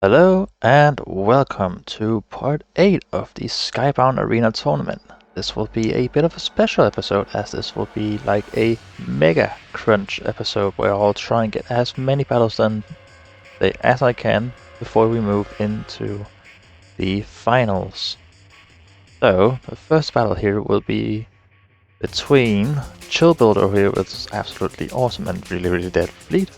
Hello and welcome to part 8 of the Skybound Arena tournament. This will be a bit of a special episode, as this will be like a mega crunch episode where I'll try and get as many battles done as I can before we move into the finals. So the first battle here will be between Chill Builder here with his absolutely awesome and really dead fleet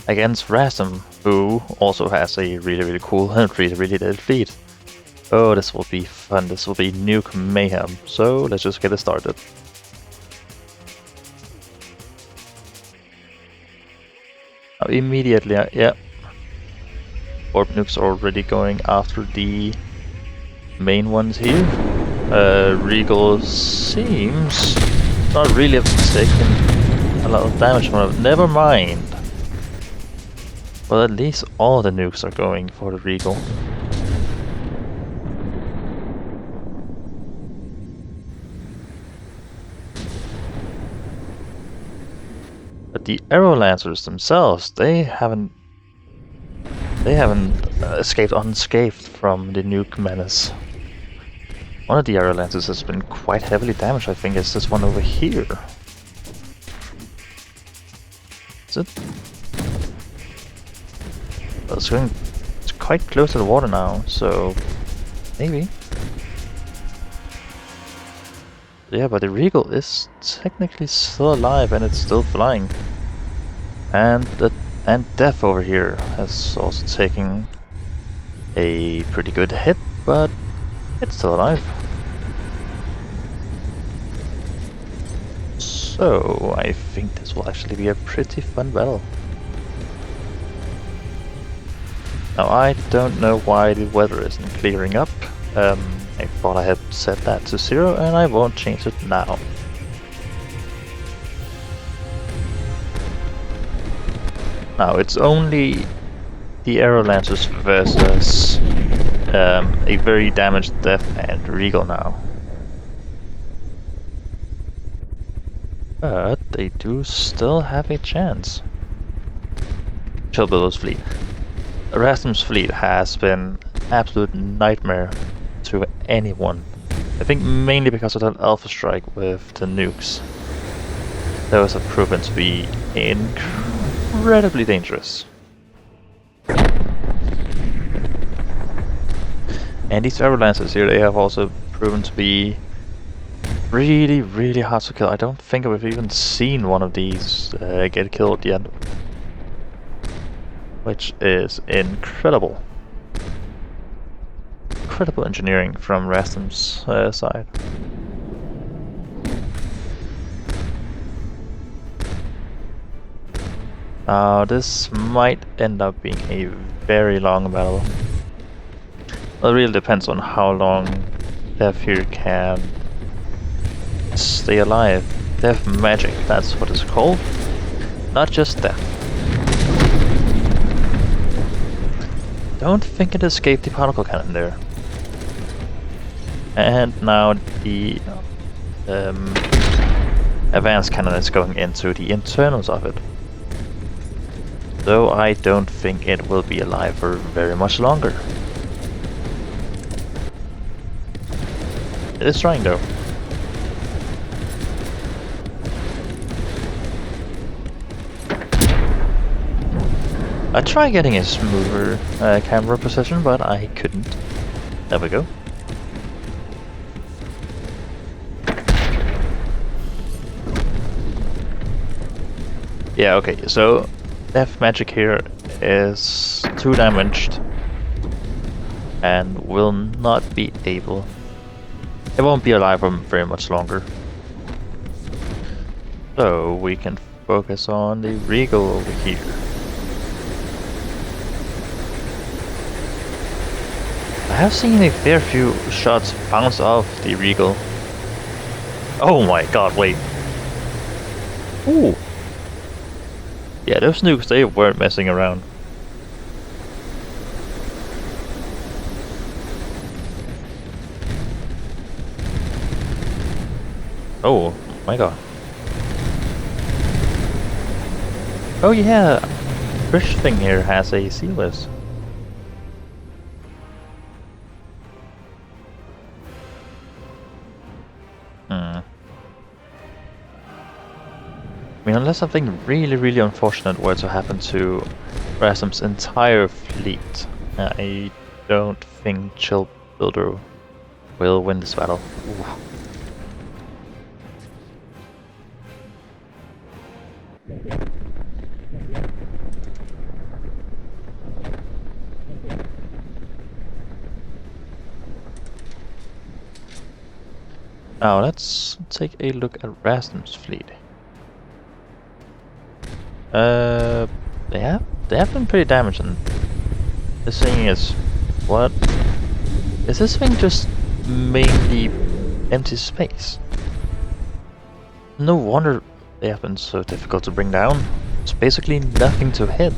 against Rasm, who also has a really cool and really dead fleet. Oh, this will be fun. This will be nuke mayhem. So let's just get it started. Now, immediately, yeah. Orb nukes are already going after the main ones here. Regal seems not really have taken a lot of damage from it. Never mind. Well, at least all the nukes are going for the Regal. But the Arrow Lancers themselves, they haven't escaped unscathed from the nuke menace. One of the Arrow Lancers has been quite heavily damaged. I think it's this one over here. Is it? Well, it's quite close to the water now, so maybe. Yeah, but the Regal is technically still alive and it's still flying. And Death over here has also taken a pretty good hit, but it's still alive. So I think this will actually be a pretty fun battle. Now, I don't know why the weather isn't clearing up. I thought I had set that to 0 and I won't change it now. Now, it's only the Arrow Lancers versus a very damaged Death and Regal now. But they do still have a chance. Chillbillow's fleet. Rasm's fleet has been an absolute nightmare to anyone. I think mainly because of that Alpha Strike with the nukes. Those have proven to be incredibly dangerous. And these Arrow Lancers here, they have also proven to be really hard to kill. I don't think we've even seen one of these get killed yet. Which is incredible. Incredible engineering from Rasm's side. Now this might end up being a very long battle. Well, it really depends on how long Death here can stay alive. Death magic, that's what it's called. Not just Death. Don't think it escaped the particle cannon there. And now the advanced cannon is going into the internals of it. Though I don't think it will be alive for very much longer. It is trying though. I tried getting a smoother camera position, but I couldn't. There we go. Yeah, okay, so Death Magic here is 2 damaged and will not be able... It won't be alive for very much longer. So we can focus on the Regal over here. I have seen a fair few shots bounce off the Regal. Oh my god, wait. Ooh. Yeah, those nukes, they weren't messing around. Oh my god. Oh yeah, Fish thing here has a C-list. mean, unless something really, really unfortunate were to happen to Rasm's entire fleet, I don't think Chill Builder will win this battle. Ooh. Now let's take a look at Rasm's fleet. They have been pretty damaged, and the thing is, what is this thing just mainly empty space? No wonder they have been so difficult to bring down. It's basically nothing to hit.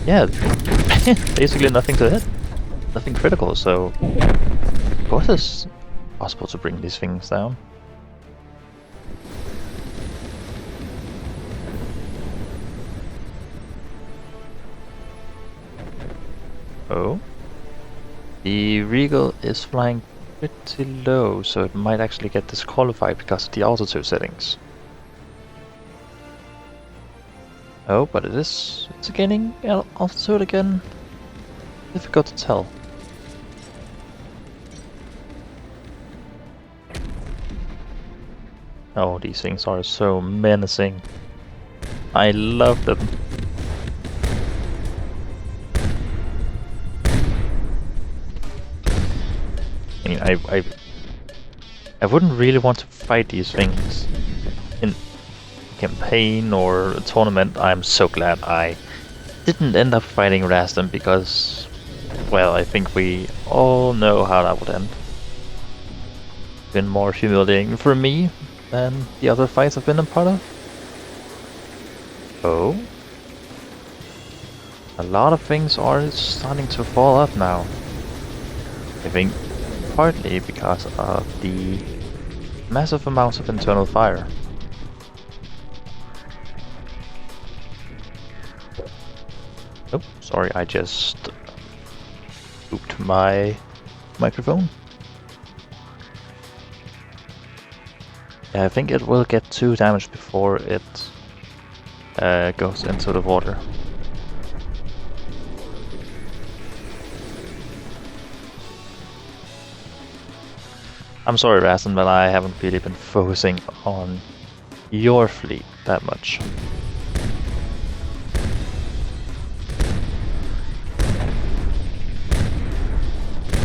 Yeah, basically nothing to hit. Nothing critical, so of course it's possible to bring these things down. Oh. The Regal is flying pretty low, so it might actually get disqualified because of the altitude settings. Oh, but it's gaining altitude again. Difficult to tell. Oh, these things are so menacing. I love them. I mean, I wouldn't really want to fight these things in campaign or a tournament. I'm so glad I didn't end up fighting Rasm because, well, I think we all know how that would end. Been more humiliating for me than the other fights I've been a part of. Oh. A lot of things are starting to fall up now. I think partly because of the massive amounts of internal fire. Oh, sorry, I just spooked my microphone. Yeah, I think it will get 2 damage before it goes into the water. I'm sorry, Rasm, but I haven't really been focusing on your fleet that much.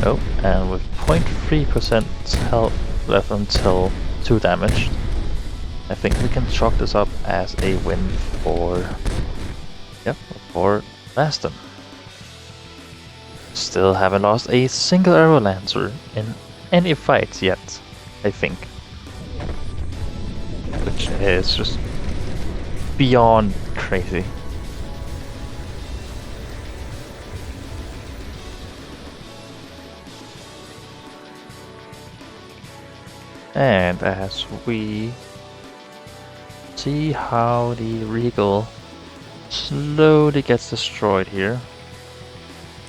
Oh, and with 0.3% health left until 2 damage, I think we can chalk this up as a win for Rasm. Still haven't lost a single arrow lancer in any fights yet, I think. Which is just beyond crazy. And as we see how the Regal slowly gets destroyed here,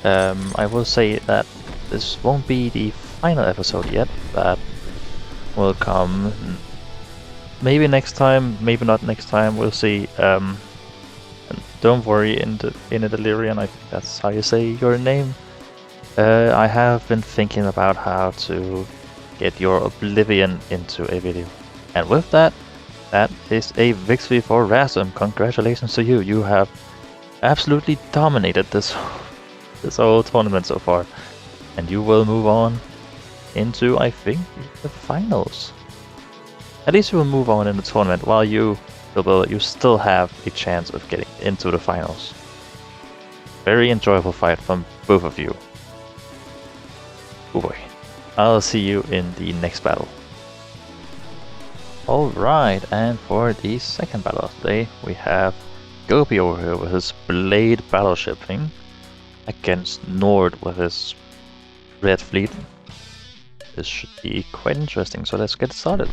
I will say that this won't be the final episode yet. That will come maybe next time, maybe not next time, we'll see. And don't worry, in Delirium, I think that's how you say your name. I have been thinking about how to get your Oblivion into a video. And with that, that is a victory for Rasm. Congratulations to you. You have absolutely dominated this whole tournament so far. And you will move on into, I think, the finals. At least you will move on in the tournament, while you still have a chance of getting into the finals. Very enjoyable fight from both of you. Oh boy. I'll see you in the next battle. Alright, and for the second battle of the day, we have Gopi over here with his Blade battleship thing against Nord with his Red fleet. This should be quite interesting, so let's get started.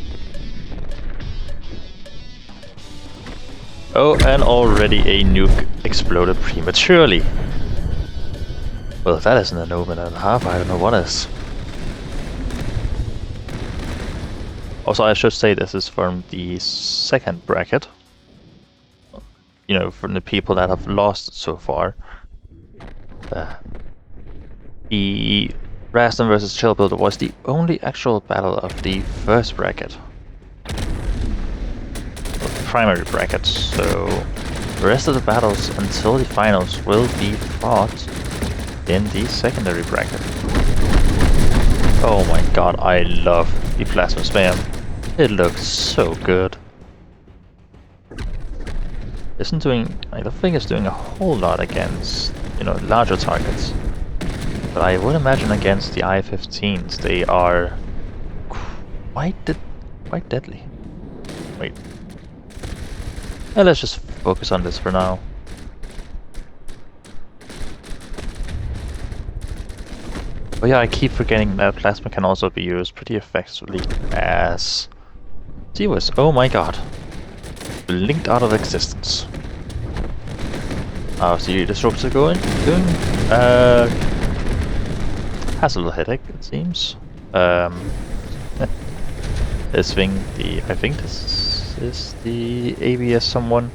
Oh, and already a nuke exploded prematurely. Well, if that isn't an omen and a half, I don't know what is. Also, I should say this is from the second bracket. You know, from the people that have lost so far. The Raston versus Chill Builder was the only actual battle of the first bracket. Of the primary brackets, so the rest of the battles until the finals will be fought in the secondary bracket. Oh my god, I love the plasma spam. It looks so good. I don't think it's doing a whole lot against, you know, larger targets. But I would imagine against the I-15s, they are quite deadly. Wait. Yeah, let's just focus on this for now. But yeah, I keep forgetting that plasma can also be used pretty effectively as Zeus. Oh my god. Blinked out of existence. How's the disruptor doing? Has a little headache, it seems. This thing, I think this is the ABS someone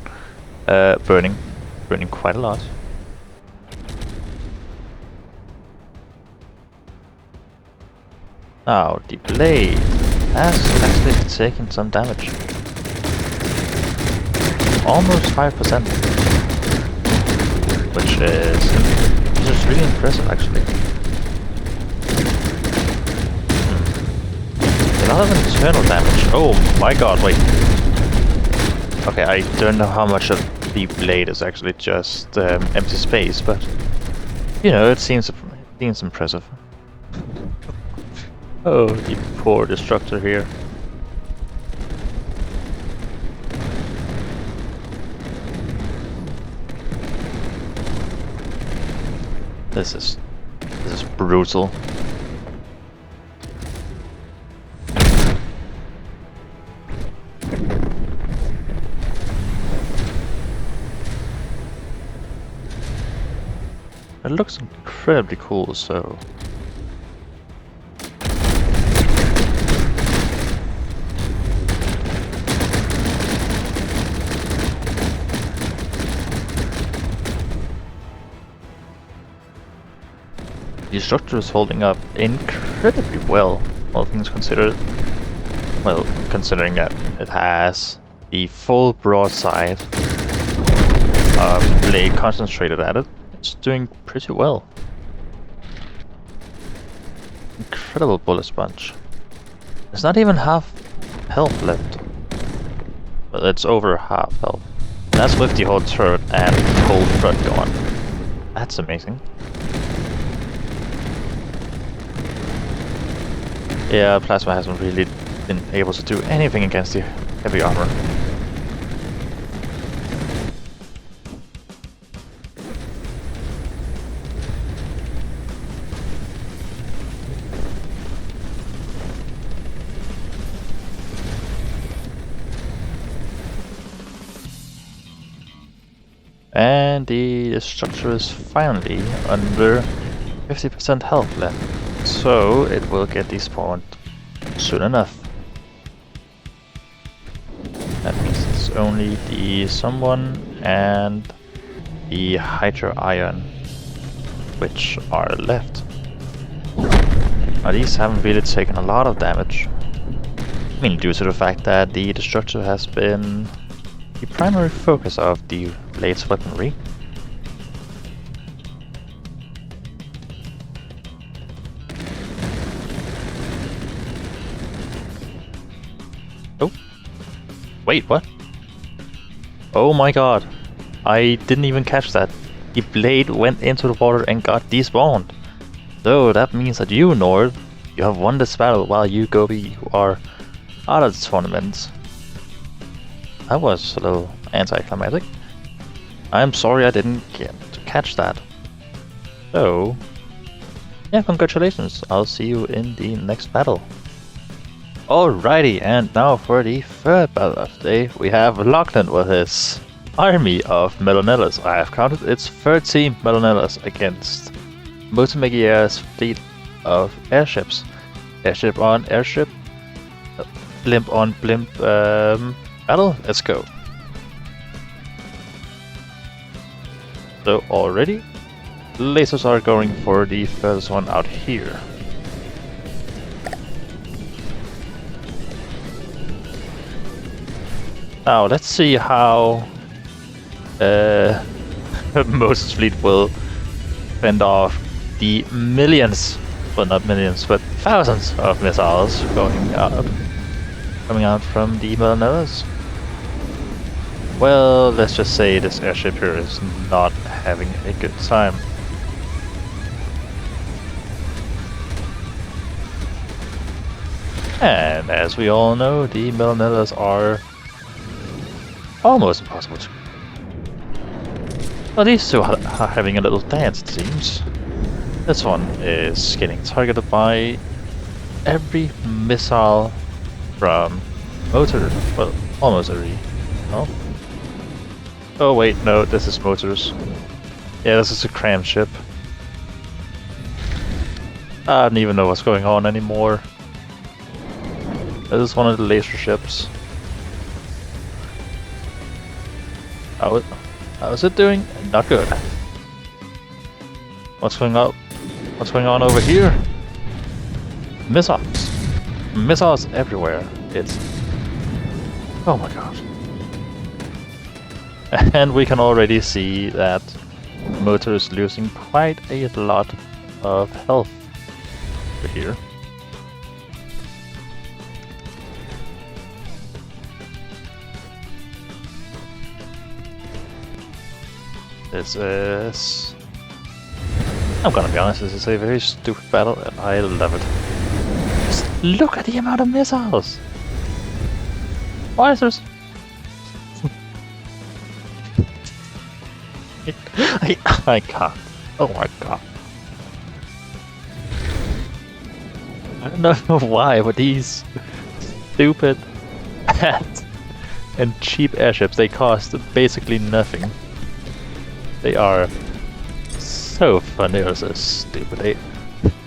burning quite a lot. Now the blade has actually taken some damage. Almost 5%, which is really impressive actually. A lot of internal damage. Oh my god, wait. Okay, I don't know how much of the blade is actually just empty space, but you know, it seems impressive. Oh, the poor destructor here. This is brutal. It looks incredibly cool, so... The structure is holding up incredibly well, all things considered. Well, considering that it has the full broadside blade concentrated at it. It's doing pretty well. Incredible bullet sponge. There's not even half health left. But it's over half health. That's with the whole turret and the whole front gone. That's amazing. Yeah, plasma hasn't really been able to do anything against the heavy armor. And the structure is finally under 50% health left, so it will get despawned soon enough. That means it's only the someone and the Hydro Ion which are left. Now these haven't really taken a lot of damage. I mean, due to the fact that the destructor has been the primary focus of the blade's weaponry. Oh. Wait, what? Oh my god. I didn't even catch that. The blade went into the water and got despawned. So that means that you, Nord, you have won this battle while you, Gobi, you are out of the tournament. That was a little anticlimactic. I'm sorry I didn't get to catch that. So, yeah, congratulations. I'll see you in the next battle. Alrighty, and now for the third battle of the day, we have Lachlan with his army of Melonellas. I have counted, it's 13 Melonellas against Mutamegia's fleet of airships. Airship on airship. blimp on blimp battle. Let's go. So already, lasers are going for the first one out here. Now let's see how Moses' fleet will fend off the millions, well not millions, but thousands of missiles coming out from the Melanellas. Well, let's just say this airship here is not having a good time. And as we all know, the Melanellas are almost impossible to. Well, these two are having a little dance, it seems. This one is getting targeted by every missile from motor. Well, almost every. No? Oh wait, no, this is motors. Yeah, this is a cram ship. I don't even know what's going on anymore. This is one of the laser ships. How is it doing? Not good. What's going on? What's going on over here? Missiles. Missiles everywhere. It's... Oh my god. And we can already see that the motor is losing quite a lot of health over here. This is... I'm gonna be honest, this is a very stupid battle and I love it. Just look at the amount of missiles! Why is there... I can't. Oh my god. I don't know why, but these stupid and cheap airships, they cost basically nothing. They are so fun, they are so stupid.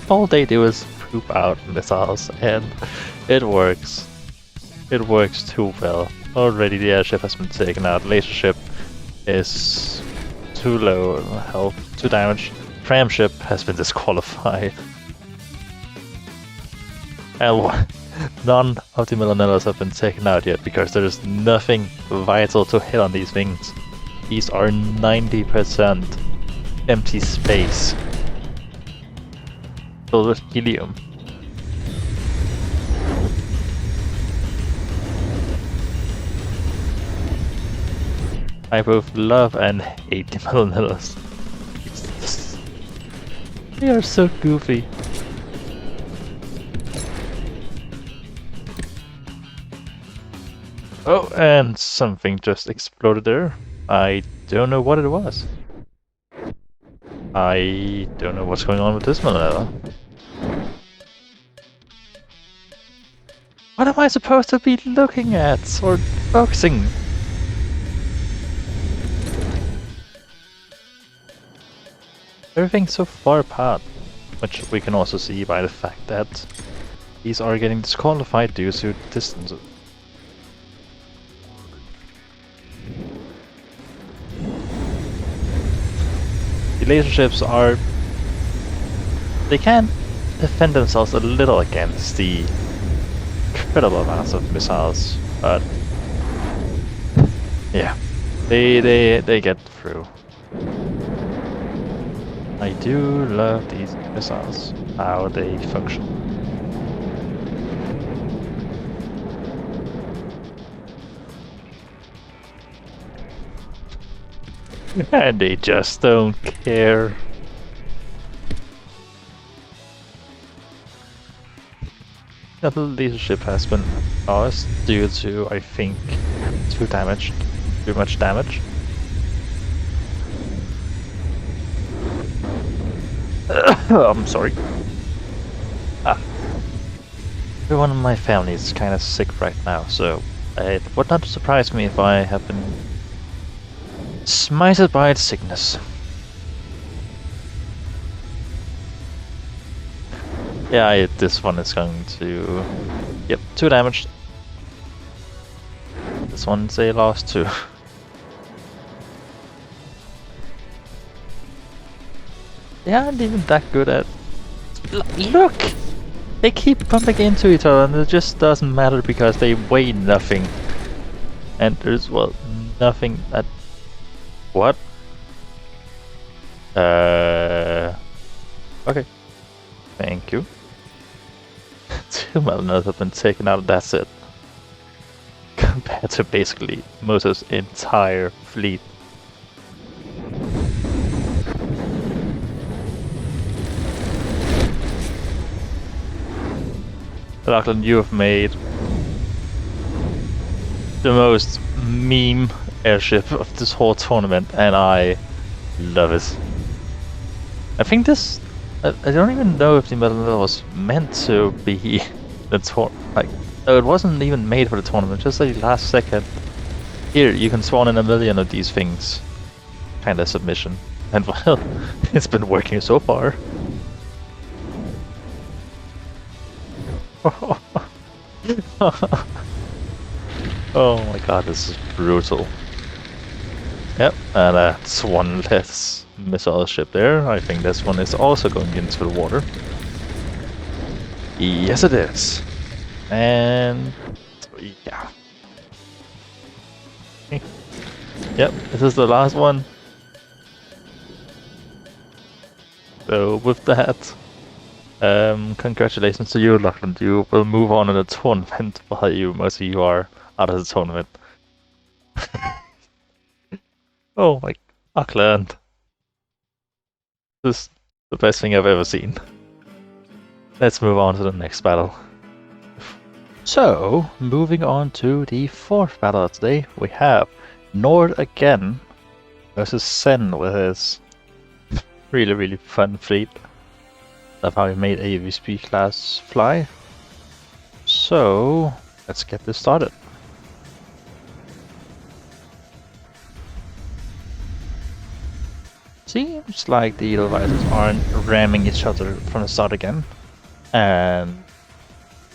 All they do is poop out missiles and it works. It works too well. Already the airship has been taken out, laser ship is too low health, too damaged. Tram ship has been disqualified. And none of the Melanellas have been taken out yet because there is nothing vital to hit on these things. These are 90% empty space filled with helium. I both love and hate the Melanellas. They are so goofy. Oh, and something just exploded there. I don't know what it was. I don't know what's going on with this Melanella. What am I supposed to be looking at or focusing? Everything's so far apart, which we can also see by the fact that these are getting disqualified due to distance. The laser ships are... they can defend themselves a little against the incredible amounts of missiles, but yeah, they get through. I do love these missiles, how they function. And they just don't care. The laser ship has been lost due to, I think, too much damage. I'm sorry. Everyone in my family is kind of sick right now, so it would not surprise me if I have been smited by its sickness. Yeah, this one is going to... Yep, 2 damage. this one's a loss too. They aren't even that good at... Look! They keep bumping into each other and it just doesn't matter because they weigh nothing. And there's, well, nothing that... What? Okay. Thank you. 2 Meloners have been taken out, that's it. Compared to basically Moses' entire fleet. Lachlan, you have made the most meme airship of this whole tournament, and I love it. I think this... I don't even know if the medal was meant to be the tournament. Like, no, it wasn't even made for the tournament, just like last second. Here, you can spawn in 1 million of these things. Kinda submission. And well, it's been working so far. Oh my god, this is brutal. Yep, and that's one less missile ship there. I think this one is also going into the water. Yes, it is. And yeah. Yep, this is the last one. So with that, congratulations to you, Lachlan. You will move on in the tournament while you, mostly you are out of the tournament. Oh my, Auckland. This is the best thing I've ever seen. Let's move on to the next battle. So, moving on to the 4th battle of today, we have Nord again versus Sen with his really fun fleet. Love how he made a VSP class fly. So, let's get this started. Seems like the devices aren't ramming each other from the start again. And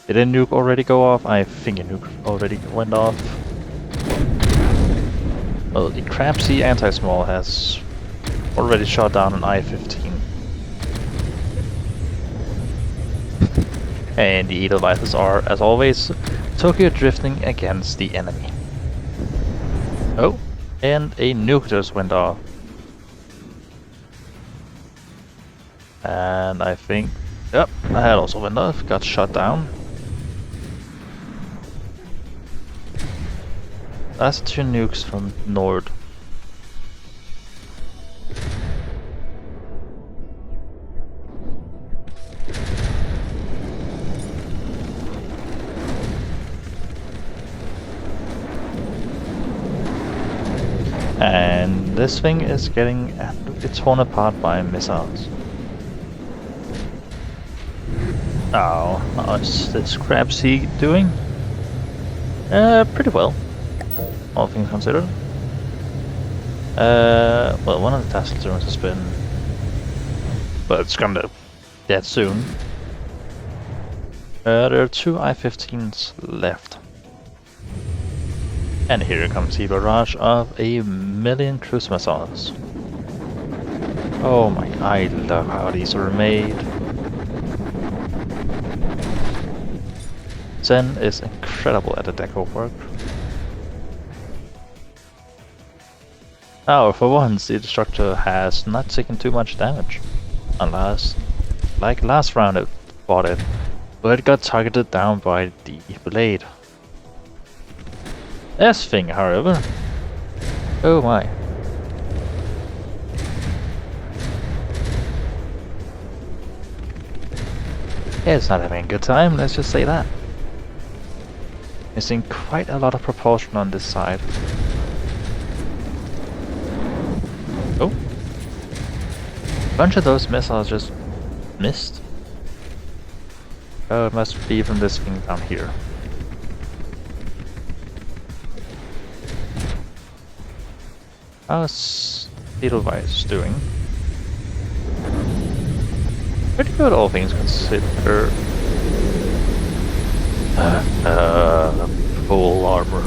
did a nuke already go off? I think a nuke already went off. Well, the Crabsea anti-small has already shot down an I-15. And the devices are, as always, Tokyo drifting against the enemy. Oh, and a nuke just went off. And I think, yep, that also went off, got shot down. That's 2 nukes from Nord. And this thing is getting torn apart by missiles. Oh, how's this Crabsea doing? Pretty well, all things considered. Well, one of the Tesla drones has been... but it's gonna dead soon. There are 2 I-15s left. And here comes the barrage of 1 million cruise missiles. Oh my, I love how these are made. Zen is incredible at the deco work. Now, for once, the destructor has not taken too much damage. Unless, like last round it fought it, but it got targeted down by the blade. This thing, however, oh my. It's not having a good time, let's just say that. Missing quite a lot of propulsion on this side. Oh. A bunch of those missiles just missed. Oh, it must be from this thing down here. How's Edelweiss doing? Pretty good, all things considered. Full armor.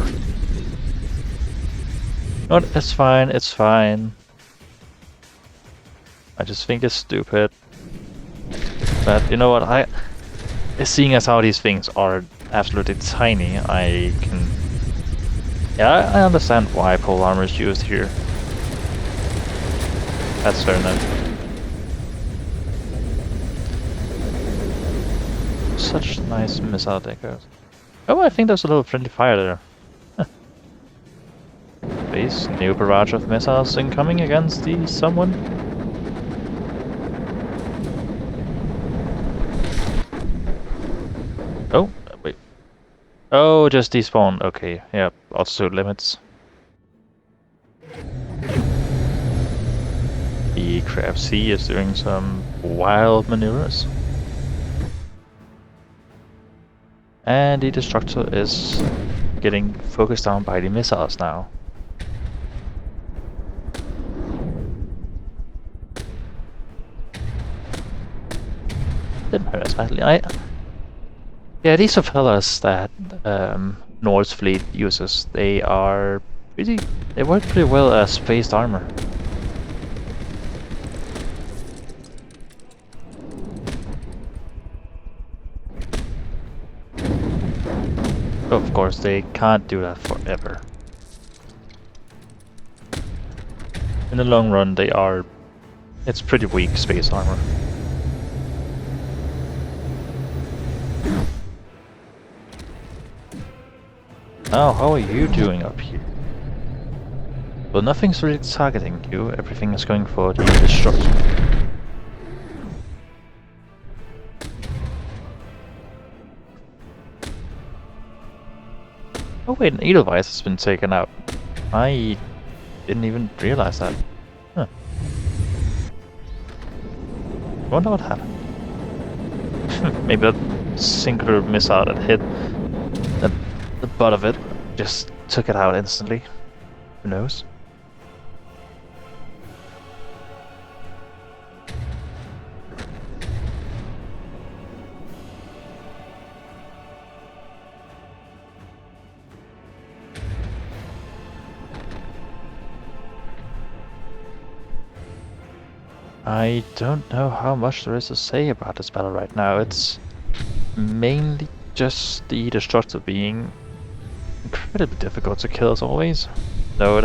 No, it's fine, it's fine. I just think it's stupid. But you know what, seeing as how these things are absolutely tiny, I can... Yeah, I understand why pole armor is used here. That's fair enough. Such nice missile decos. Oh, I think there's a little friendly fire there. Base, new barrage of missiles incoming against the someone. Oh, wait. Oh, just despawned. Okay, yeah, altitude limits. The Crab C is doing some wild maneuvers. And the Destructor is getting focused on by the missiles now. Didn't hurt as badly. Yeah, these propellers that Nord's fleet uses, they work pretty well as spaced armor. Of course, they can't do that forever. In the long run, it's pretty weak space armor. Now, how are you doing up here? Well, nothing's really targeting you, everything is going for the destruction. Oh wait, an Edelweiss has been taken out. I didn't even realize that. Huh. I wonder what happened. Maybe that singular missile that hit the butt of it just took it out instantly. Who knows? I don't know how much there is to say about this battle right now. It's mainly just the Destructor being incredibly difficult to kill as always. Though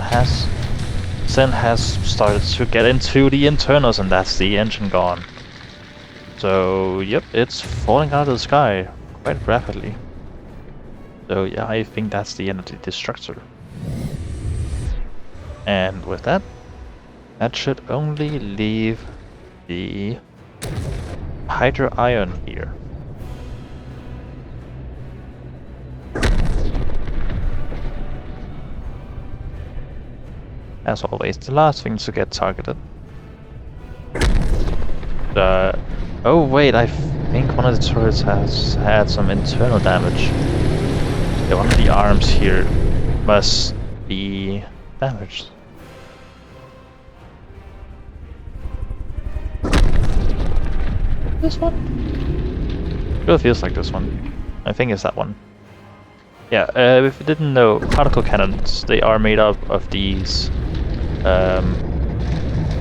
Zen has started to get into the internals, and that's the engine gone. So yep, it's falling out of the sky quite rapidly. So yeah, I think that's the end of the Destructor. And with that, that should only leave the Hydra Ion here. As always, the last thing to get targeted. Oh wait, I think one of the turrets has had some internal damage. Yeah, one of the arms here must be damaged. This one? It really feels like this one. I think it's that one. Yeah, if you didn't know, particle cannons, they are made up of these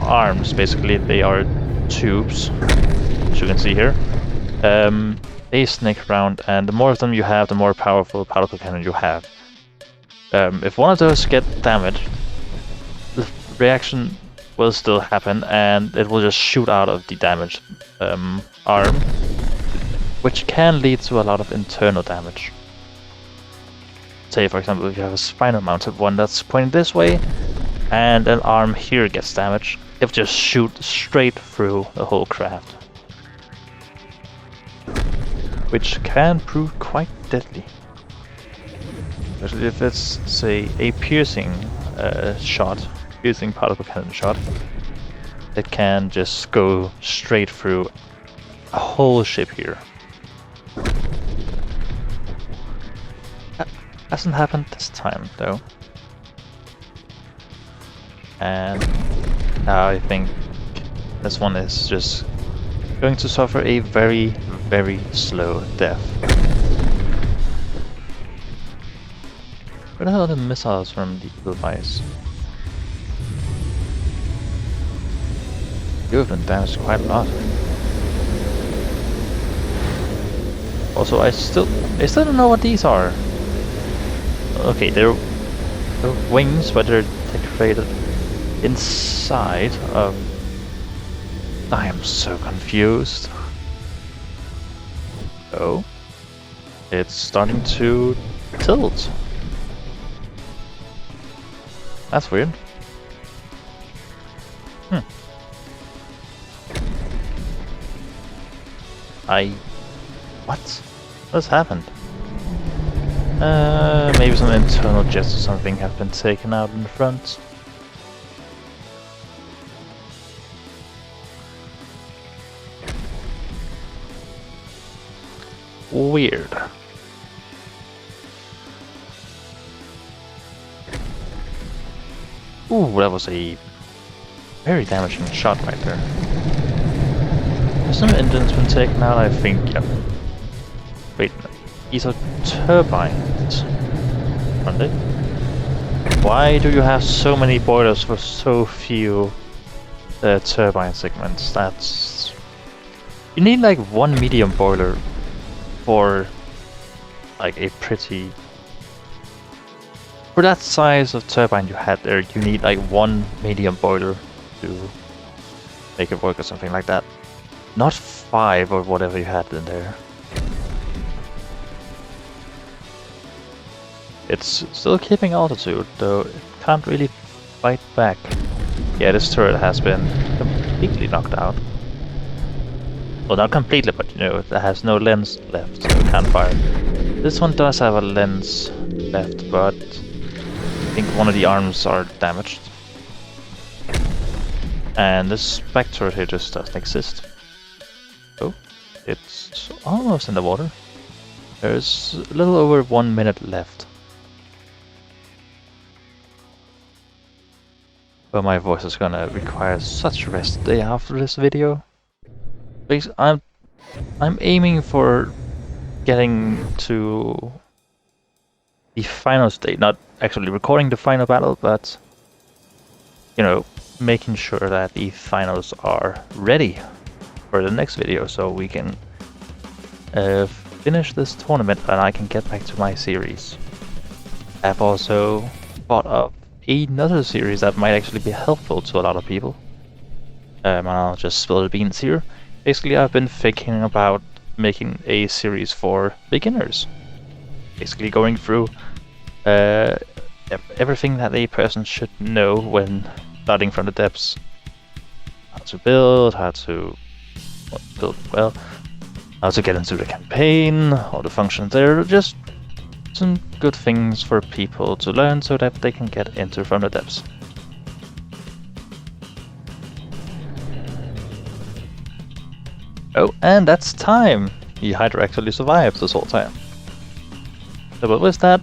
arms, basically. They are tubes, as you can see here. They snake around, and the more of them you have, the more powerful particle cannon you have. If one of those get damaged, the reaction will still happen, and it will just shoot out of the damaged arm, which can lead to a lot of internal damage. Say, for example, if you have a spinal mounted one that's pointing this way, and an arm here gets damaged, it will just shoot straight through the whole craft. Which can prove quite deadly. Especially if it's, say, a piercing piercing particle cannon shot. It can just go straight through a whole ship here. That hasn't happened this time, though. And now I think this one is just going to suffer a very, very slow death. Where the hell are the missiles from the Edelweiss? You have been damaged quite a lot. Also, I still don't know what these are. Okay, they're wings, but they're decorated inside of... I am so confused. Oh. It's starting to tilt. That's weird. What? What's happened? Maybe some internal jets or something have been taken out in the front. Weird. Ooh, that was a very damaging shot right there. Some engines been taken out, I think. Yep. Wait, these are turbines, aren't they? Why do you have so many boilers for so few turbine segments? That's... You need like one medium boiler for like a pretty... For that size of turbine you had there, you need like one medium boiler to make it work or something like that. Not 5 or whatever you had in there. It's still keeping altitude, though it can't really fight back. Yeah, this turret has been completely knocked out. Well, not completely, but you know, it has no lens left, so it can't fire. This one does have a lens left, but I think one of the arms are damaged. And this back turret here just doesn't exist. Oh, it's almost in the water. There's a little over 1 minute left. But my voice is gonna require such rest day after this video. Because I'm aiming for getting to the final state, not actually recording the final battle, but you know, making sure that the finals are ready for the next video, so we can finish this tournament and I can get back to my series. I've also thought of another series that might actually be helpful to a lot of people. And I'll just spill the beans here. Basically, I've been thinking about making a series for beginners. Basically going through everything that a person should know when starting from the depths. How to build, how to build well, how to get into the campaign, all the functions there, just some good things for people to learn so that they can get into from the depths. Oh, and that's time! The Hydra actually survived this whole time. So, but with that,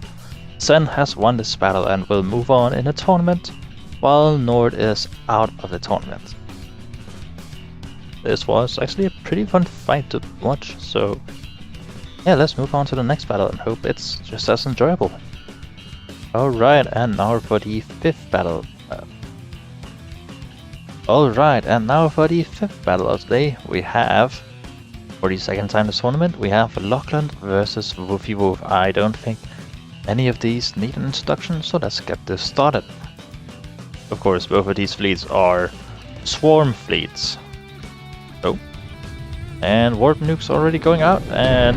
Sen has won this battle and will move on in the tournament, while Nord is out of the tournament. This was actually a pretty fun fight to watch, so yeah, let's move on to the next battle and hope it's just as enjoyable. Alright, and now for the 5th battle. Alright, and now for the 5th battle of the day, we have, for the second time this tournament, we have Lachlan versus Woofy Woof. I don't think any of these need an introduction, so let's get this started. Of course, both of these fleets are swarm fleets. Oh. And warp nukes already going out, and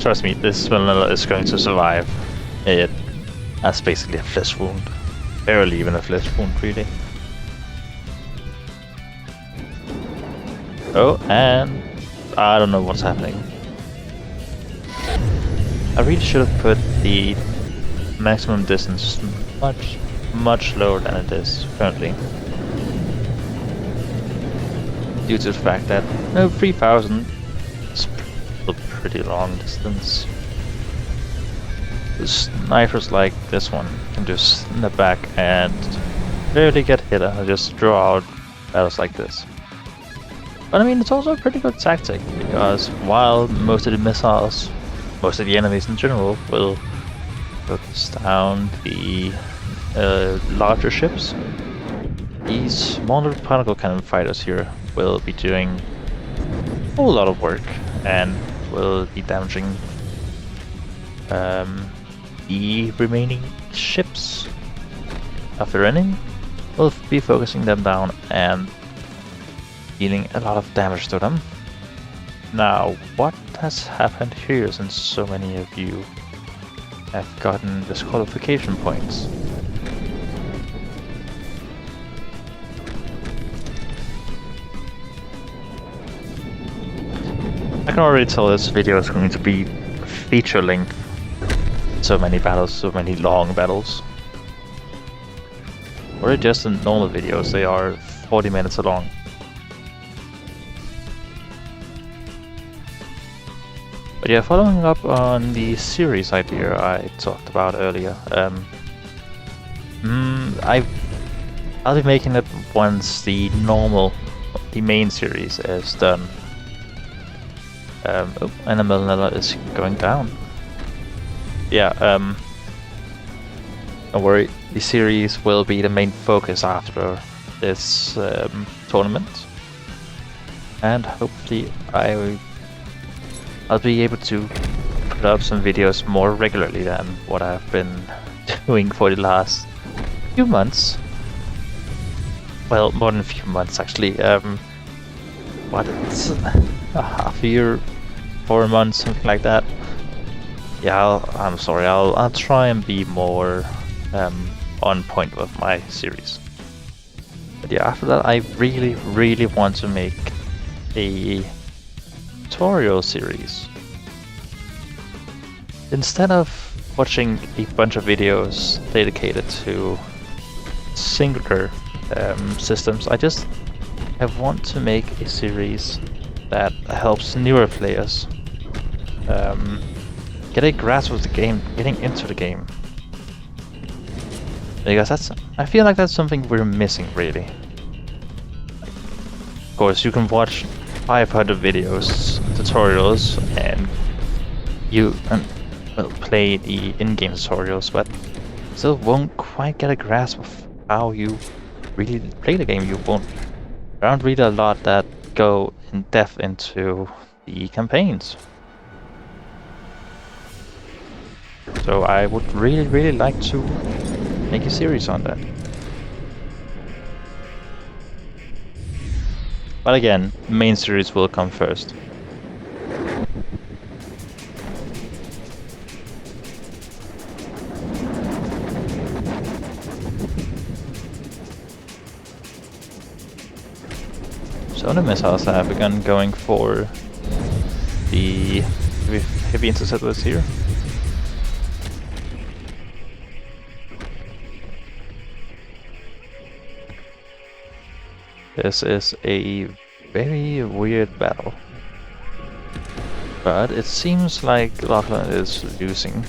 trust me, this vanilla is going to survive. It has basically a flesh wound. Barely even a flesh wound, really. Oh, and I don't know what's happening. I really should have put the maximum distance much lower than it is currently. Due to the fact that 3000 is a pretty long distance. The snipers like this one can just snap back and barely get hit and just draw out battles like this. But I mean, it's also a pretty good tactic, because while most of the missiles, most of the enemies in general, will focus down the larger ships, these smaller particle cannon fighters here will be doing a whole lot of work and will be damaging the remaining ships of the enemy. We'll be focusing them down and dealing a lot of damage to them. Now, what has happened here since so many of you have gotten disqualification points? I can already tell this video is going to be feature length. So many battles, so many long battles. Or just in normal videos, they are 40 minutes long. But yeah, following up on the series idea I talked about earlier, I'll be making it once the main series is done. Oh, and the Millenella is going down. Yeah, don't worry, the series will be the main focus after this tournament. And hopefully I'll be able to put up some videos more regularly than what I've been doing for the last few months. Well, more than a few months actually. What, it's a half a year, 4 months, something like that. Yeah, I'm sorry, I'll try and be more on point with my series. But yeah, after that I really want to make a tutorial series. Instead of watching a bunch of videos dedicated to singular systems, I want to make a series that helps newer players get a grasp of the game, getting into the game. Because I feel like that's something we're missing, really. Of course, you can watch 500 videos, tutorials, and well, play the in-game tutorials, but still won't quite get a grasp of how you really play the game. There aren't really a lot that go in depth into the campaigns. So I would really like to make a series on that. But again, main series will come first. So the missiles have begun going for the heavy interceptors here. This is a very weird battle, but it seems like Lachlan is losing.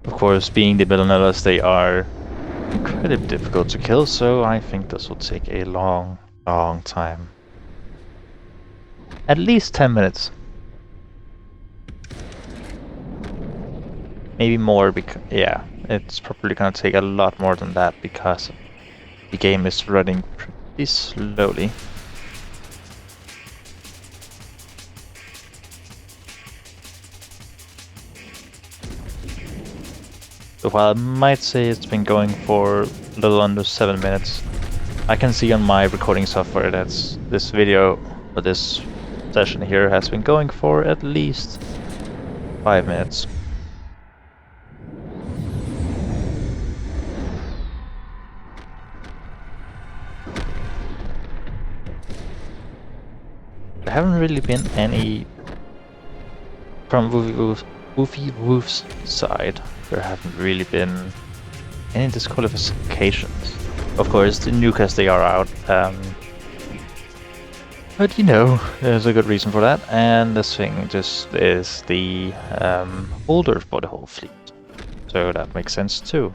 Of course, being the Millenellas, they are incredibly difficult to kill, so I think this will take a long time. At least 10 minutes. Maybe more, because yeah, it's probably gonna take a lot more than that because the game is running pretty slowly. So while I might say it's been going for a little under 7 minutes, I can see on my recording software that this video, or this session here, has been going for at least 5 minutes. There haven't really been any, from Woofy Woof's side, there haven't really been any disqualifications. Of course, the Nukas, they are out, but you know, there's a good reason for that, and this thing just is the holder for the whole fleet, so that makes sense too.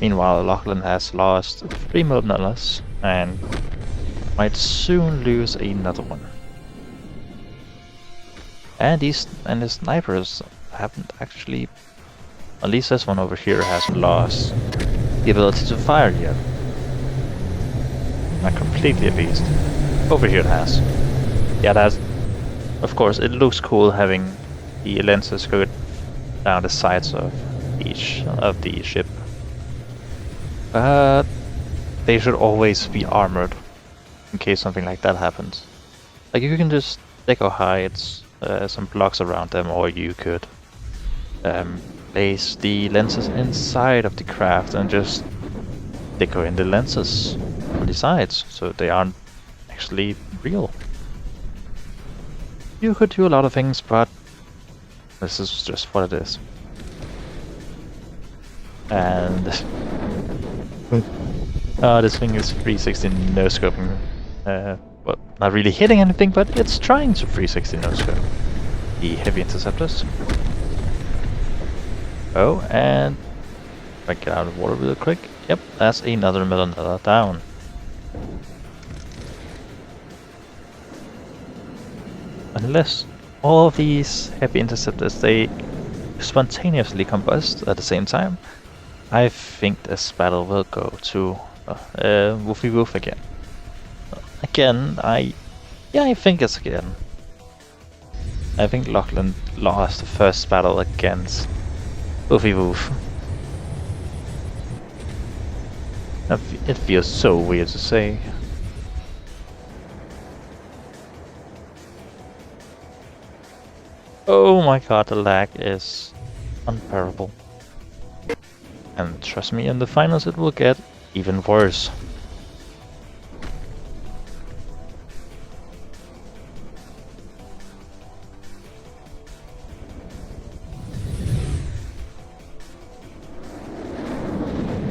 Meanwhile, Lachlan has lost 3 Millenellas and might soon lose another one. And the snipers haven't actually, at least this one over here hasn't lost the ability to fire yet. Not completely at least. Over here it has. Yeah, it has. Of course, it looks cool having the lenses go down the sides of each of the ship. But they should always be armored in case something like that happens. Like you can just deco hide some blocks around them, or you could place the lenses inside of the craft and just deco in the lenses on the sides so they aren't actually real. You could do a lot of things, but this is just what it is. And this thing is 360 no scoping. Well, not really hitting anything, but it's trying to 360 no scope the heavy interceptors. Oh, and if I get out of water real quick. Yep, that's another Millenella down. Unless all of these heavy interceptors, they spontaneously combust at the same time, I think this battle will go to Woofy Woof again. Again, I think it's again. I think Lachlan lost the first battle against Woofy Woof. It feels so weird to say. Oh my god, the lag is unbearable. And trust me, in the finals it will get even worse.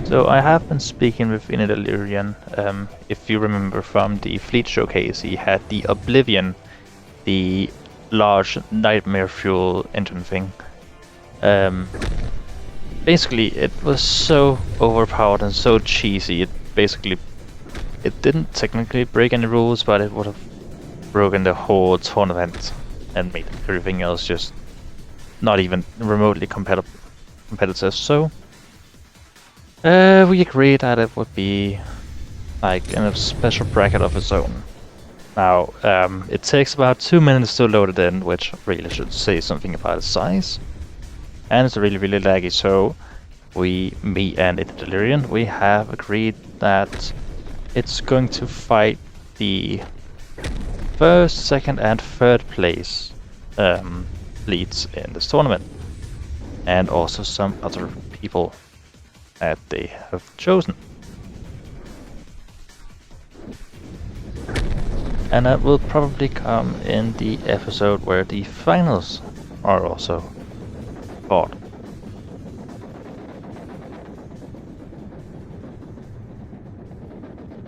So I have been speaking with Inedalirian. If you remember from the Fleet Showcase, he had the Oblivion, the large nightmare fuel engine thing. Basically, it was so overpowered and so cheesy. It didn't technically break any rules, but it would have broken the whole tournament and made everything else just not even remotely competitive. So we agreed that it would be like in a special bracket of its own. Now, it takes about 2 minutes to load it in, which really should say something about its size. And it's really, really laggy, so me and Delirium, we have agreed that it's going to fight the first, second, and third place fleets in this tournament. And also some other people that they have chosen. And that will probably come in the episode where the finals are also fought.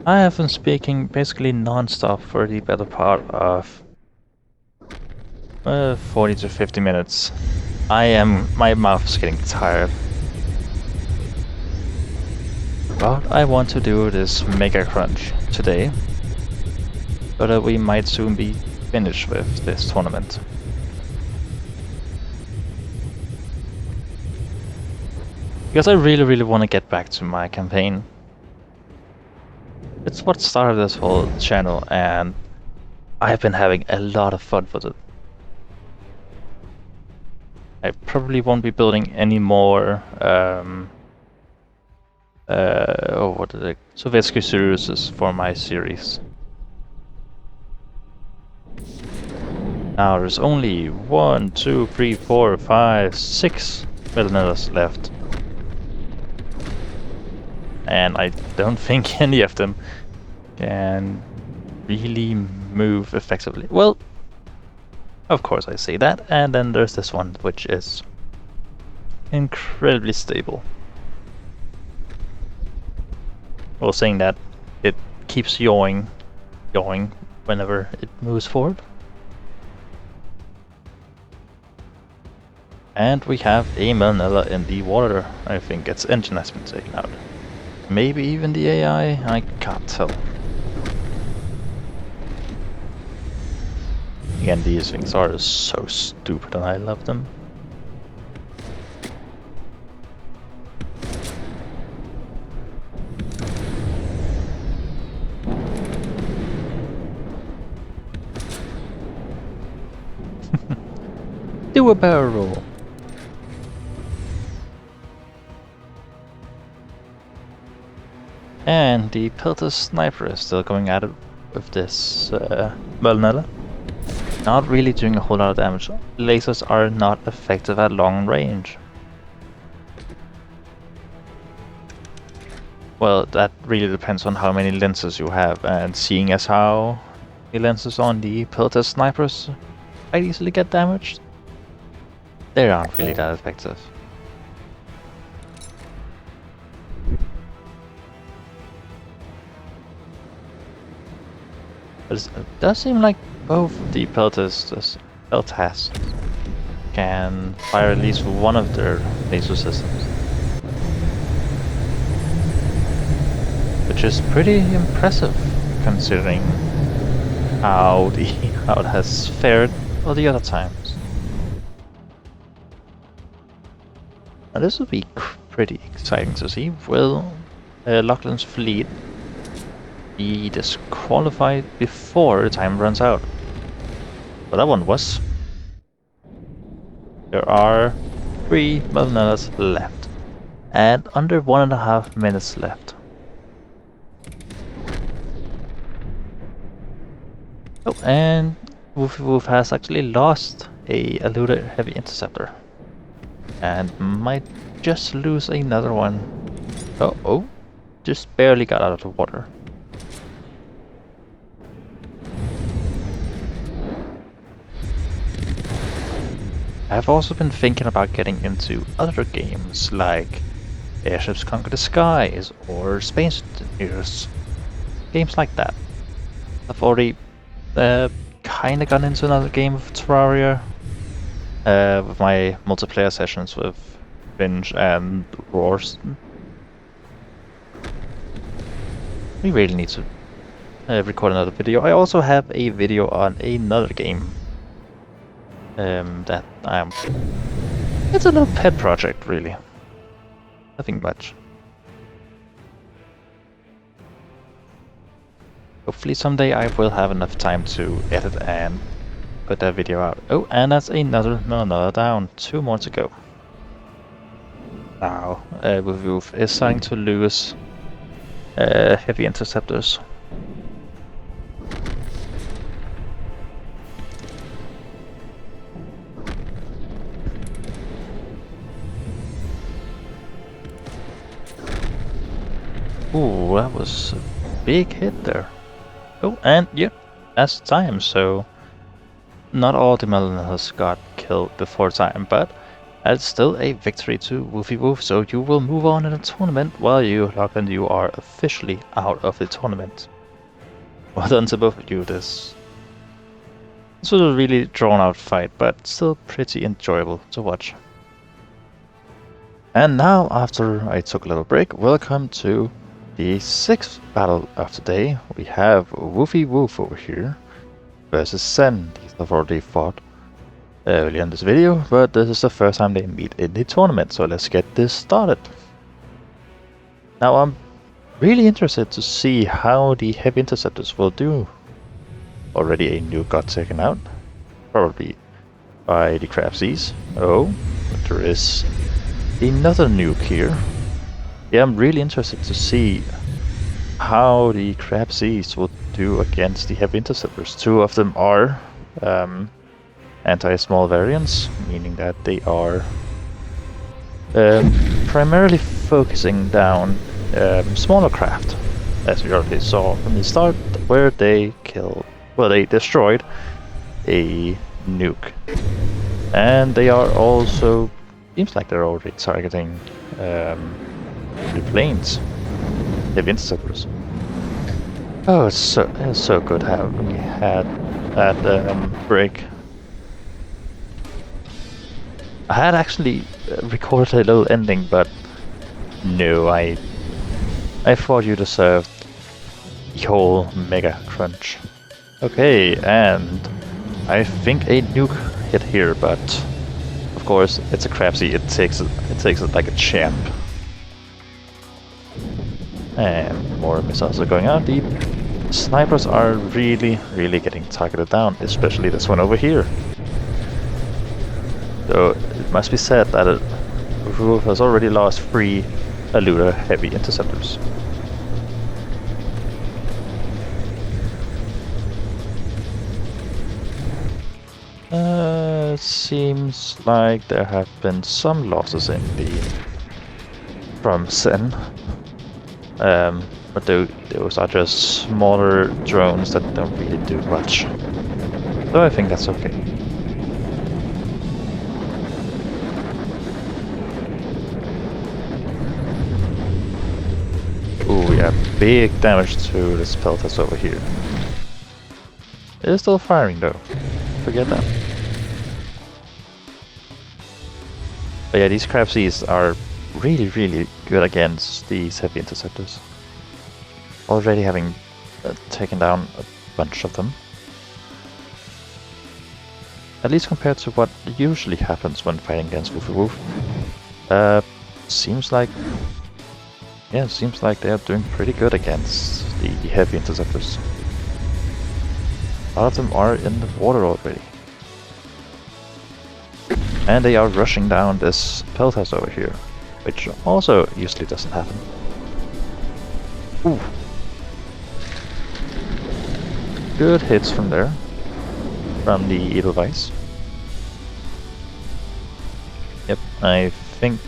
I have been speaking basically non-stop for the better part of 40 to 50 minutes. My mouth is getting tired. But I want to do this mega crunch today, so that we might soon be finished with this tournament. Because I really, really want to get back to my campaign. It's what started this whole channel, and I've been having a lot of fun with it. I probably won't be building any more Sovietsky Syriuses for my series. Now there's only 1, 2, 3, 4, 5, 6 Millenellas left. And I don't think any of them can really move effectively. Well, of course I say that, and then there's this one, which is incredibly stable. Well, saying that, it keeps yawing whenever it moves forward. And we have a Millenella in the water. I think its engine has been taken out. Maybe even the AI, I can't tell. Again, these things are so stupid and I love them. Do a barrel roll. And the Pilter Sniper is still going at it with this Melnella. Not really doing a whole lot of damage. Lasers are not effective at long range. Well, that really depends on how many lenses you have, and seeing as how the lenses on the Pilter Snipers quite easily get damaged, they aren't really that effective. But it does seem like both the Peltas can fire at least one of their laser systems. Which is pretty impressive considering how it has fared all the other times. Now this would be pretty exciting to see. Will Lachlan's fleet be disqualified before the time runs out? But that one was. There are 3 Melnellas left, and under 1.5 minutes left. Oh, and Wolf has actually lost a eluded heavy interceptor, and might just lose another one. Oh, just barely got out of the water. I've also been thinking about getting into other games like Airships Conquer the Skies or Space Engineers. Games like that. I've already kinda gone into another game of Terraria with my multiplayer sessions with Finch and Roars. We really need to record another video. I also have a video on another game that it's a little pet project, really. Nothing much. Hopefully someday I will have enough time to edit and put that video out. Oh, and that's another down. 2 more to go. Now, Wolf is starting to lose heavy interceptors. Ooh, that was a big hit there. Oh, and yep, that's time, so not all the Melnellas got killed before time, but that's still a victory to Wolf, so you will move on in the tournament while you, Lachlan, you are officially out of the tournament. Well done to both of you. This was a really drawn out fight, but still pretty enjoyable to watch. And now, after I took a little break, welcome to the 6th battle of the day. We have Wolf over here versus Sen. These have already fought earlier in this video, but this is the first time they meet in the tournament, so let's get this started. Now I'm really interested to see how the heavy interceptors will do. Already a nuke got taken out, probably by the Crabseas. Oh, but there is another nuke here. Yeah, I'm really interested to see how the Crabseas will do against the heavy interceptors. 2 of them are anti-small variants, meaning that they are primarily focusing down smaller craft, as we already saw from the start, where they destroyed a nuke. And they are also, seems like they're already targeting the planes, heavy interceptors. Oh, it's so good having we had that break. I had actually recorded a little ending, but no, I thought you deserved the whole mega crunch. Okay, and I think a nuke hit here, but of course it's a Crabsy. It takes it like a champ. And more missiles are going out. The snipers are really getting targeted down, especially this one over here. So it must be said that Wolf has already lost 3 Eluder heavy interceptors. Seems like there have been some losses from Sen. But those are just smaller drones that don't really do much. So I think that's okay. Ooh, yeah, big damage to the spell test over here. It is still firing though. Forget that. But yeah, these Crabsies are really good against these heavy interceptors. Already having taken down a bunch of them. At least compared to what usually happens when fighting against Wolf. Seems like they are doing pretty good against the heavy interceptors. A lot of them are in the water already. And they are rushing down this peltast over here, which also usually doesn't happen. Ooh. Good hits from there, from the Edelweiss. Yep, I think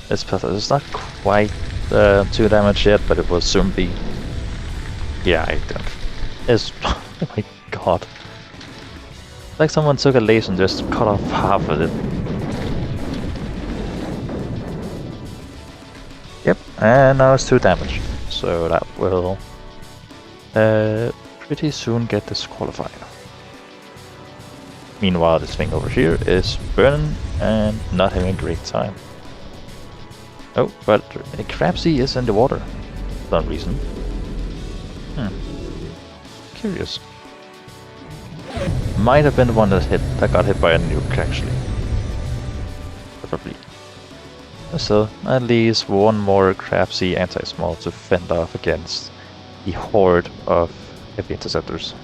this peltast is not quite 2 damage yet, but it will soon be. Yeah, I don't. It's oh my god. Like someone took a laser and just cut off half of it. Yep, and now it's 2 damage. So that will pretty soon get disqualified. Meanwhile, this thing over here is burning and not having a great time. Oh, but a Crabsy is in the water for some reason. Curious. Might have been the one that got hit by a nuke, actually. Probably. So, at least one more Crabsy anti-small to fend off against the horde of heavy interceptors.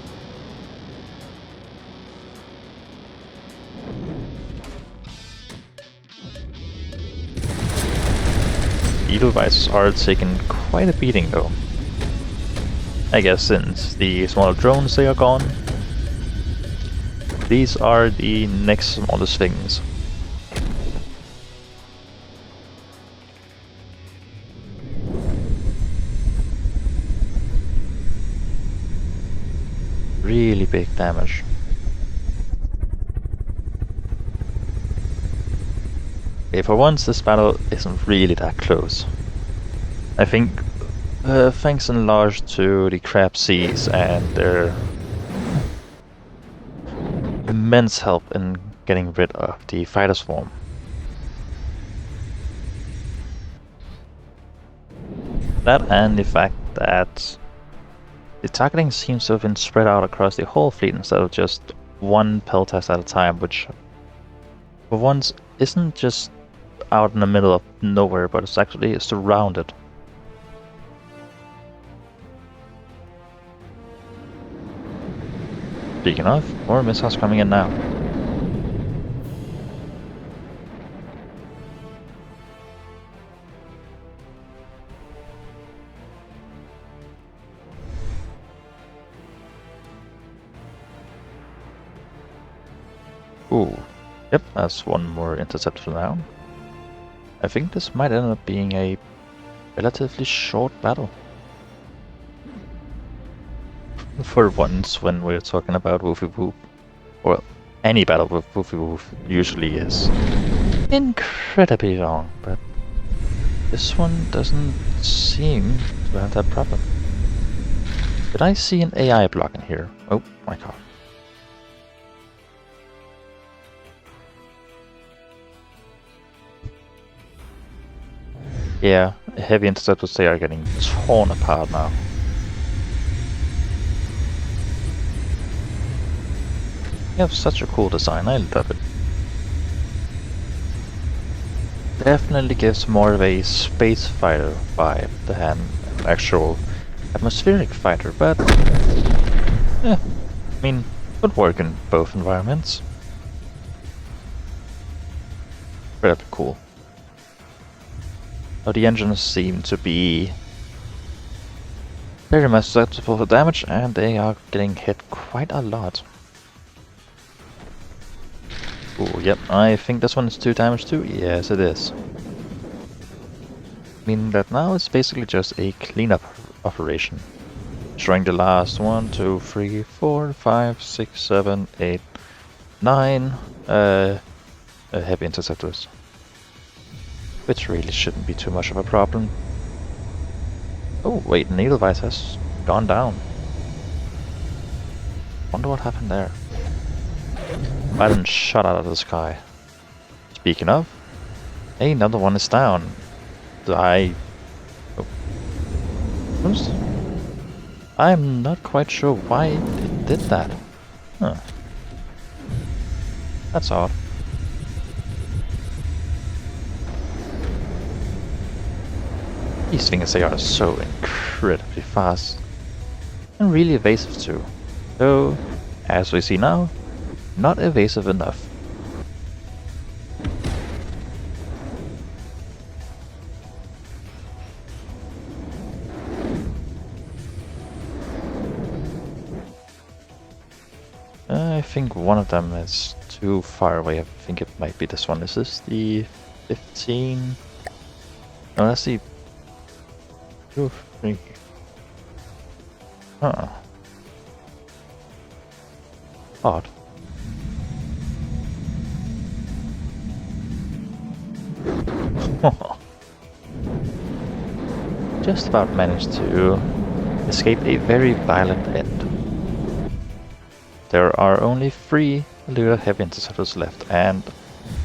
Edelweiss are taking quite a beating though. I guess since the smaller drones they are gone, these are the next smallest things. Really big damage. Okay, for once this battle isn't really that close. I think thanks in large to the Crabsies and their immense help in getting rid of the fighter swarm. That and the fact that the targeting seems to have been spread out across the whole fleet instead of just one peltast at a time, which for once isn't just out in the middle of nowhere, but it's actually surrounded. Speaking of, more missiles coming in now. Ooh, yep, that's one more interceptor now. I think this might end up being a relatively short battle. For once, when we're talking about Woofy Woof, or any battle with Woofy Woof usually is incredibly long, but this one doesn't seem to have that problem. Did I see an AI block in here? Oh my god. Yeah, heavy interceptors, they are getting torn apart now. You have such a cool design, I love it. Definitely gives more of a space fighter vibe than an actual atmospheric fighter, but I mean, could work in both environments. Pretty cool. Now the engines seem to be very much susceptible to damage, and they are getting hit quite a lot. Oh, yep, I think this one is 2 damage too. Yes, it is. Meaning that now it's basically just a cleanup operation. Destroying the last 1, 2, 3, 4, 5, 6, 7, 8, 9 heavy interceptors. Which really shouldn't be too much of a problem. Oh wait, Needlevice has gone down. Wonder what happened there. Biden shot out of the sky. Speaking of, another one is down. I'm not quite sure why it did that. Huh. That's odd. These things, they are so incredibly fast. And really evasive too. Though, as we see now, not evasive enough. I think one of them is too far away. I think it might be this one. Is this the 15? No, that's the 2 or 3. Huh. Odd. Just about managed to escape a very violent end. There are only 3 little heavy interceptors left and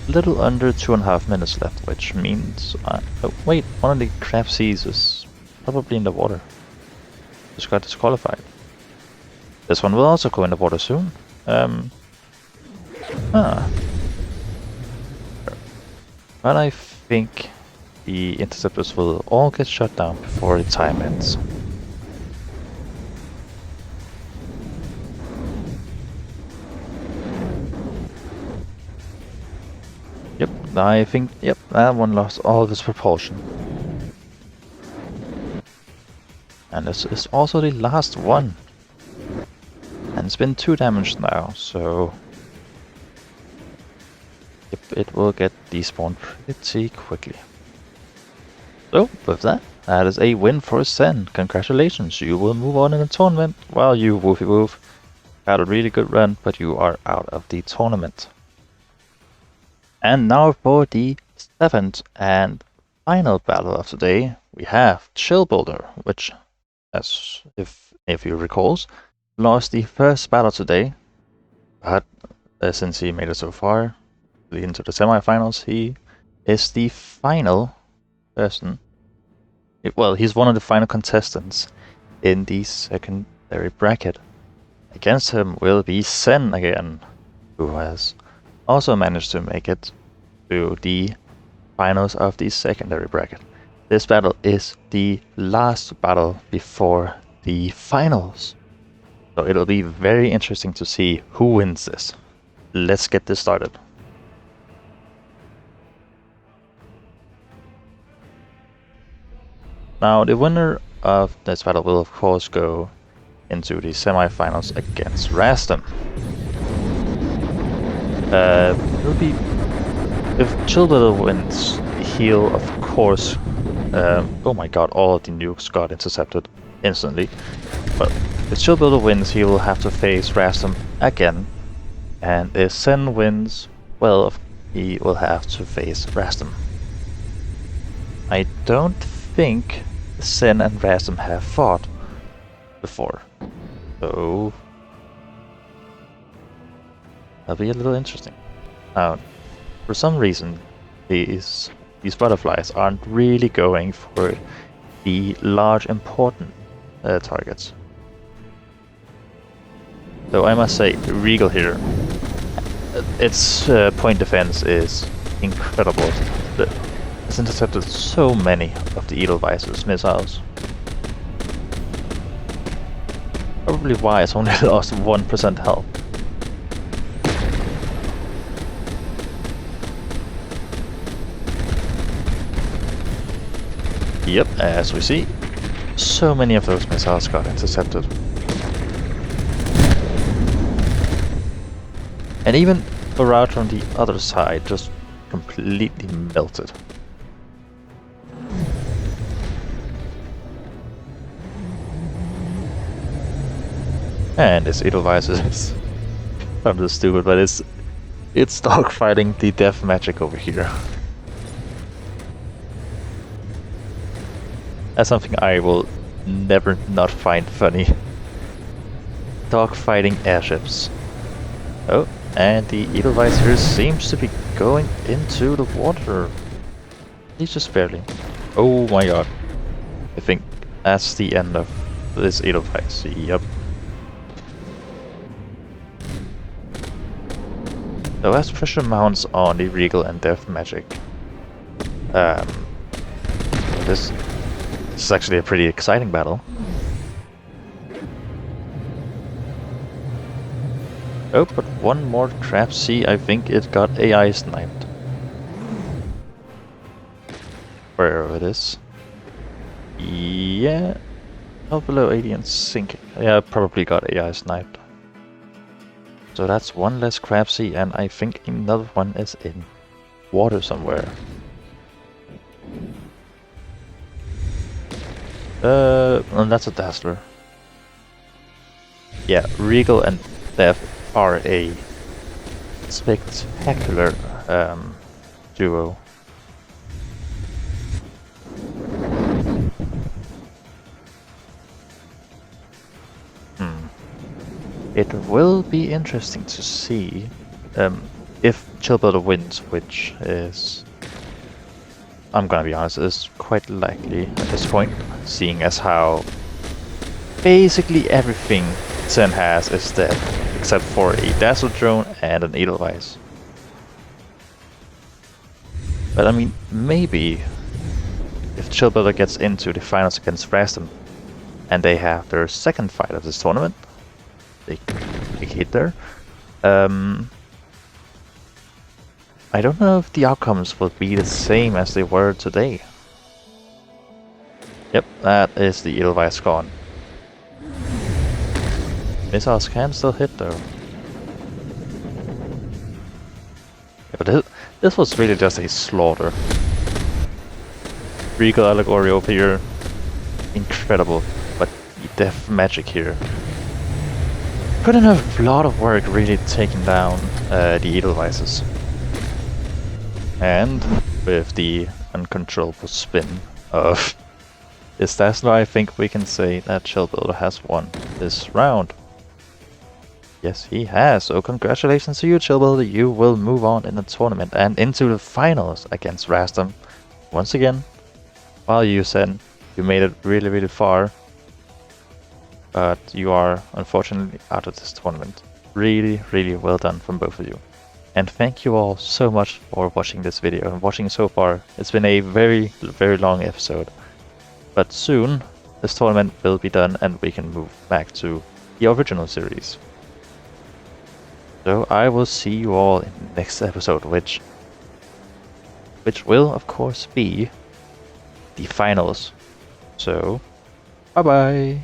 a little under 2.5 minutes left, which means... oh wait, one of the crab seas is probably in the water. Just got disqualified. This one will also go in the water soon. But I think the interceptors will all get shut down before the time ends. Yep, I think, yep, that one lost all of its propulsion. And this is also the last one. And it's been 2 damaged now, so... yep, it will get despawned pretty quickly. So, with that, that is a win for Sen. Congratulations, you will move on in the tournament, while you, Woofy Woof, had a really good run, but you are out of the tournament. And now for the 7th and final battle of today, we have Chill Boulder, which, as if you recalls, lost the first battle today, but since he made it so far, into the semifinals, he is the final person. Well, he's one of the final contestants in the secondary bracket. Against him will be Sen again, who has also managed to make it to the finals of the secondary bracket. This battle is the last battle before the finals. So it'll be very interesting to see who wins this. Let's get this started. Now the winner of this battle will of course go into the semifinals against Rastum. It'll be, if Chillbittle wins, he'll of course, oh my god, all of the nukes got intercepted instantly. But if Chillbittle wins, he will have to face Rastum again. And if Sen wins, well, he will have to face Rastum. I don't think Sen and Rastum have fought before, so that'll be a little interesting. Now, for some reason, these butterflies aren't really going for the large important targets. So I must say, Regal here its point defense is incredible. It's intercepted so many of the Edelweiss's missiles. Probably why it's only lost 1% health. Yep, as we see, so many of those missiles got intercepted. And even a route from the other side just completely melted. And this Edelweiss is... I'm just stupid, but it's dogfighting the death magic over here. That's something I will never not find funny. Dogfighting airships. Oh, and the Edelweiss here seems to be going into the water. He's just barely. Oh my god. I think that's the end of this Edelweiss. Yep. So as pressure mounts on the Regal and Death Magic, this is actually a pretty exciting battle. Oh, but one more trap C, I think it got AI sniped. Wherever it is. Yeah, not below 80 and sinking. Yeah, probably got AI sniped. So that's one less crab sea, and I think another one is in water somewhere. And that's a Dazzler. Yeah, Regal and Death are a spectacular duo. It will be interesting to see if Chillbuilder wins, which is, I'm gonna be honest, is quite likely at this point, seeing as how basically everything Zen has is dead, except for a Dazzle Drone and an Edelweiss. But I mean, maybe if Chillbuilder gets into the finals against Rastum, and they have their second fight of this tournament, big hit there. I don't know if the outcomes will be the same as they were today. Yep, that is the Edelweiss gone. Missiles can still hit though. Yeah, but this was really just a slaughter. Regal Allegory over here, incredible, but the death magic here. Put in a lot of work really taking down the Edelweisses. And with the uncontrollable spin of this Dazzler, I think we can say that Chillbuilder has won this round. Yes, he has. So congratulations to you, Chillbuilder. You will move on in the tournament and into the finals against Rastum. Once again, while you said you made it really far, but you are unfortunately out of this tournament. Really well done from both of you. And thank you all so much for watching this video and watching so far. It's been a very long episode. But soon, this tournament will be done and we can move back to the original series. So I will see you all in the next episode, which will of course be the finals. So, bye bye!